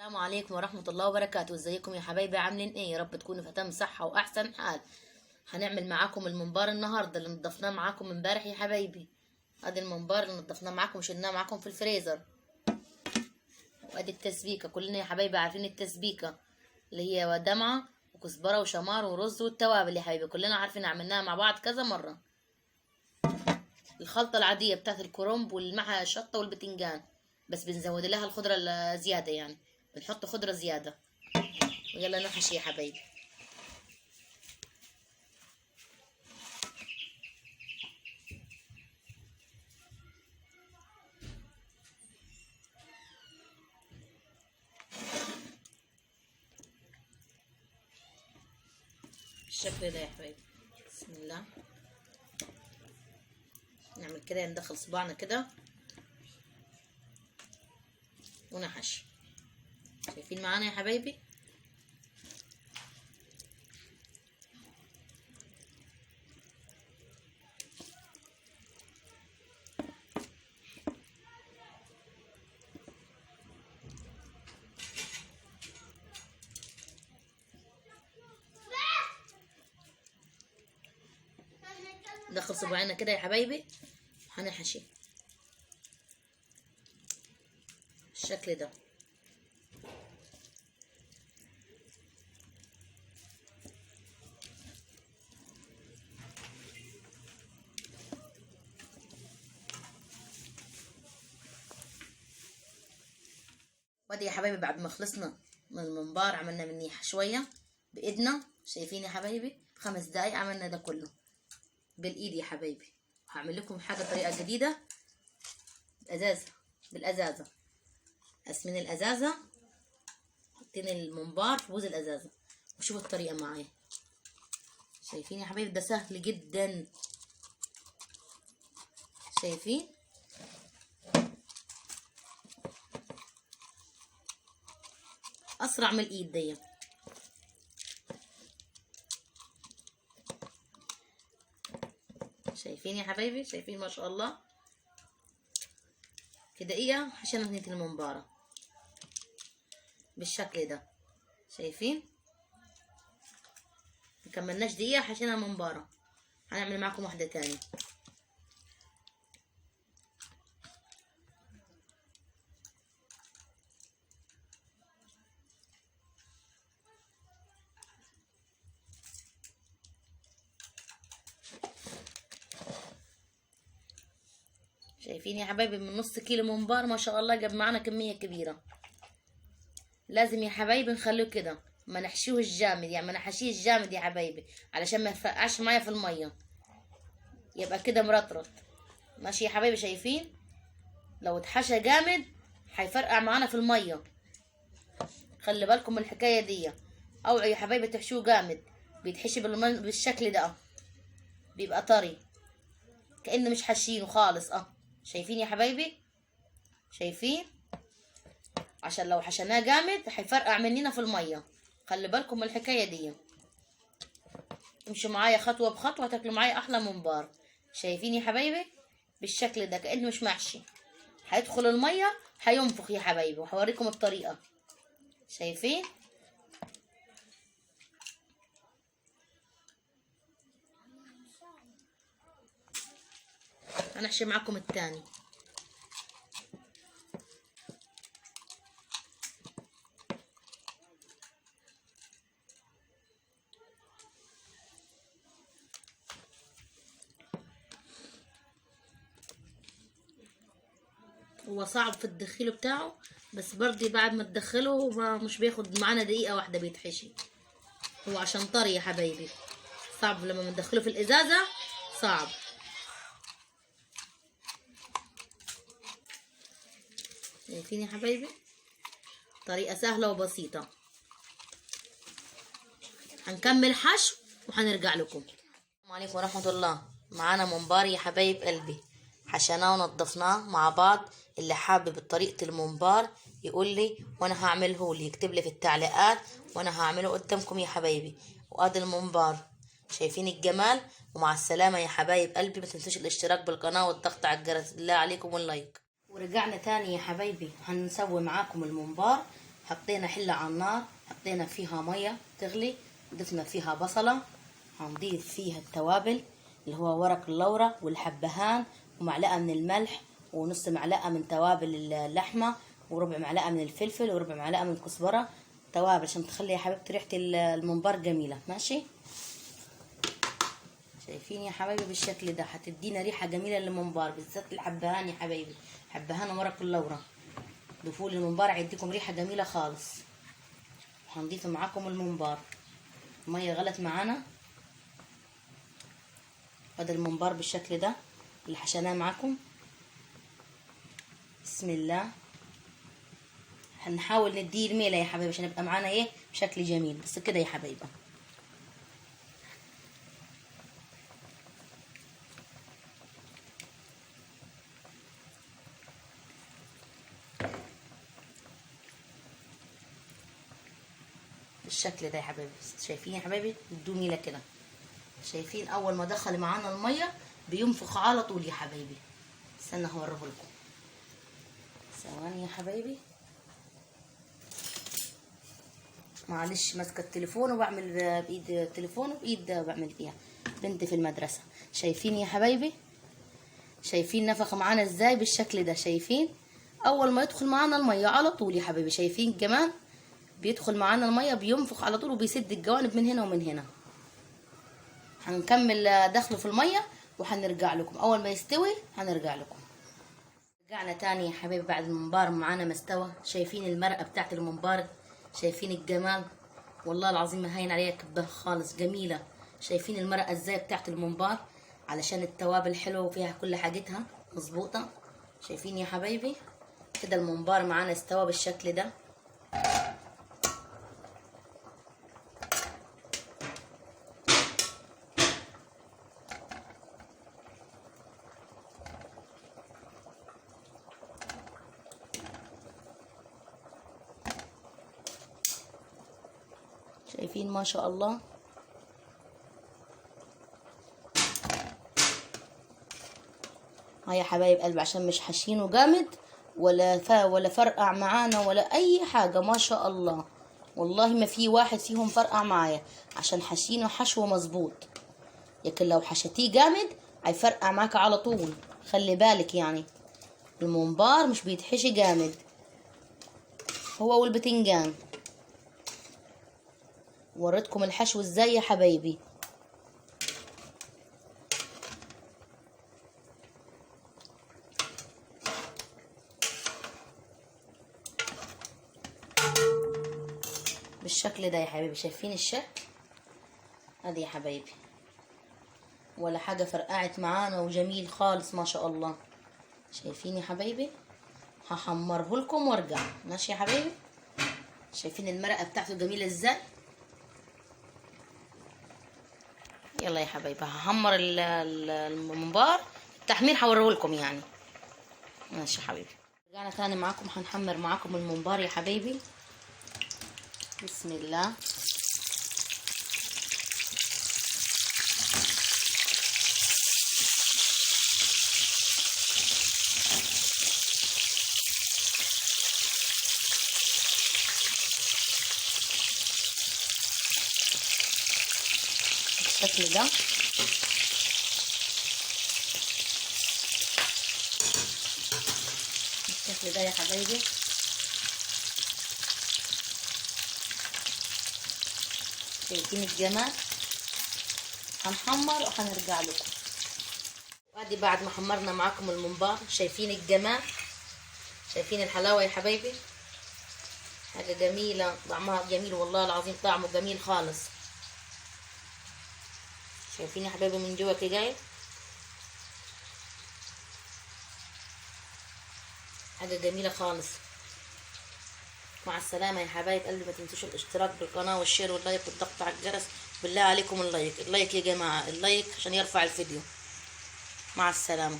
السلام عليكم ورحمة الله وبركاته. ازيكم يا حبايبي؟ عاملين ايه؟ يا رب تكونوا في تمام صحة واحسن حال. هنعمل معاكم الممبار النهاردة اللي نضفناه معاكم امبارح يا حبايبي. ادي الممبار اللي نضفناه معاكم وشلناه معاكم في الفريزر. وادي التسبيكة، كلنا يا حبايبي عارفين التسبيكة اللي هي دمعة وكزبرة وشمار ورز والتوابل يا حبايبي، كلنا عارفين، عملناها مع بعض كذا مرة. الخلطة العادية بتاعت الكرنب والمعها الشطة والبتنجان، بس بنزود لها الخضرة الزيادة، يعني بنحط خضرة زيادة. ويلا نحشي يا حبايبي. بالشكل ده يا حبايبي. بسم الله. نعمل كده، ندخل صباعنا كده ونحشي. شايفين معانا يا حبايبي؟ ندخل صباعنا كده يا حبايبي، هنحشي بالشكل ده. وادي يا حبايبي بعد ما خلصنا من الممبار عملنا منيه شوية بإيدنا. شايفين يا حبايبي؟ 5 دقايق عملنا ده كله بالإيد يا حبايبي. هعمل لكم حاجة طريقة جديدة بالأزازة. قاسمين الأزازة، حاطين الممبار في بوز الأزازة، وشوفوا الطريقة معايا. شايفين يا حبايبي؟ ده سهل جدا. شايفين؟ أسرع من الإيد دي. شايفين يا حبايبي؟ شايفين ما شاء الله؟ في دقيقة حشينا هنية الممبارة بالشكل ده. شايفين؟ مكملناش دقيقة حشينا الممبارة. هنعمل معاكم واحدة تاني. شايفين يا حبايبي؟ من نص كيلو ممبار ما شاء الله جاب معانا كمية كبيرة. لازم يا حبايبي نخليه كده، ما نحشيهوش جامد، يعني ما نحشيش جامد يا حبايبي، علشان ما يفرقعش معايا في المية، يبقى كده مرطرط. ماشي يا حبايبي؟ شايفين؟ لو اتحشى جامد هيفرقع معانا في المية. خلي بالكم من الحكاية دي. اوعوا يا حبايبي تحشوه جامد، بيتحشي بالشكل ده، بيبقى طري كأنه مش حاشينه خالص. شايفين يا حبايبي؟ شايفين؟ عشان لو حشناه جامد هيفرقع مننا في المية. خلي بالكم من الحكاية دي. امشوا معايا خطوة بخطوة تاكلوا معايا احلى ممبار. شايفين يا حبايبي؟ بالشكل ده كأنه مش محشي. هيدخل المية هينفخ يا حبايبي، وهوريكم الطريقة. شايفين؟ هنحشي معاكم التاني. هو صعب في الدخيل بتاعه، بس برضه بعد ما تدخله مش بياخد معانا دقيقة واحدة بيتحشي. هو عشان طري يا حبايبي، صعب لما ندخله في الإزازة، صعب. شايفين يا حبايبي؟ طريقة سهلة وبسيطة. هنكمل حشو وهنرجع لكم. السلام عليكم ورحمة الله. معانا ممبار يا حبايب قلبي، حشناه ونضفناه مع بعض. اللي حابب طريقة الممبار يقول لي وانا هعمله لي، يكتب لي في التعليقات وانا هعمله قدامكم يا حبايبي. وادي الممبار. شايفين الجمال؟ ومع السلامة يا حبايب قلبي. ما تنسوش الاشتراك بالقناة والضغط على الجرس بالله عليكم واللايك. ورجعنا تاني يا حبايبي، هنسوي معاكم الممبار. حطينا حلة على النار، حطينا فيها مية تغلي، ضفنا فيها بصلة، هنضيف فيها التوابل اللي هو ورق اللورة والحبهان ومعلقة من الملح ونص معلقة من توابل اللحمة وربع معلقة من الفلفل وربع معلقة من الكزبرة، توابل عشان تخلي يا حبيبتي ريحة الممبار جميلة. ماشي، شايفين يا حبايبي بالشكل ده هتدينا ريحة جميلة للممبار، بالذات الحبهان يا حبايبي، حبهان وورق اللورة ضيفوه للممبار هيديكم ريحة جميلة خالص. وهنضيف معاكم الممبار، المية غلت معانا، وده الممبار بالشكل ده اللي حشيناه معاكم. بسم الله، هنحاول نديه الميلة يا حبايبي عشان يبقى معانا ايه بشكل جميل، بس كده يا حبايبي. بالشكل ده يا حبايبي، شايفين يا حبايبي ادوا ميلة كده، شايفين اول ما دخل معانا المية بينفخ على طول يا حبايبي. استنى هوريه لكم، ثواني يا حبايبي، معلش ماسكه التليفون وبعمل بايد التليفون وبايد بعمل فيها بنتي في المدرسه. شايفين يا حبايبي، شايفين نفخ معانا ازاي بالشكل ده، شايفين اول ما يدخل معانا الميه على طول يا حبايبي، شايفين كمان بيدخل معانا الميه بينفخ على طول وبيسد الجوانب من هنا ومن هنا. هنكمل دخله في الميه وهنرجع لكم اول ما يستوي، هنرجع لكم. رجعنا تاني يا حبايبي بعد الممبار معانا ما استوى. شايفين المرقه بتاعت الممبار، شايفين الجمال، والله العظيم ما هين عليها كبه خالص، جميله. شايفين المرقه ازاي بتاعت الممبار علشان التوابل حلوه وفيها كل حاجتها مظبوطه. شايفين يا حبايبي كده الممبار معانا استوى بالشكل ده. شايفين ما شاء الله. هاي يا حبايب قلبي عشان مش حاشينه جامد ولا فرقع معانا ولا اي حاجه، ما شاء الله والله ما في واحد فيهم فرقع معايا عشان حاشينه حشو مظبوط. لكن لو حشتيه جامد هيفرقع معاك على طول، خلي بالك يعني الممبار مش بيتحشي جامد هو والبتنجان. وريتكم الحشو ازاي يا حبايبي. بالشكل ده يا حبايبي، شايفين الشكل ادي يا حبايبي، ولا حاجه فرقعت معانا وجميل خالص ما شاء الله. شايفين يا حبايبي، هحمره لكم وارجع. ماشي يا حبايبي، شايفين المرقه بتاعته جميله ازاي. يلا يا حبايبي هحمر الممبار، التحمير هوريه لكم يعني. ماشي يا حبيبي، رجعنا تاني معاكم، هنحمر معاكم الممبار يا حبايبي. بسم الله. بالشكل ده بالشكل ده يا حبايبي. شايفين الجمال، هنحمر وهنرجع لكم. وادي بعد ما حمرنا معاكم الممبار، شايفين الجمال، شايفين الحلاوه يا حبايبي، حاجه جميله طعمها جميل والله العظيم، طعمه جميل خالص. شايفين يا حبايبي من جوا كده جاي حاجه جميله خالص. مع السلامه يا حبايب قلبي، ما تنسوش الاشتراك بالقناه والشير واللايك والضغط على الجرس، بالله عليكم اللايك يا جماعه، اللايك عشان يرفع الفيديو. مع السلامه.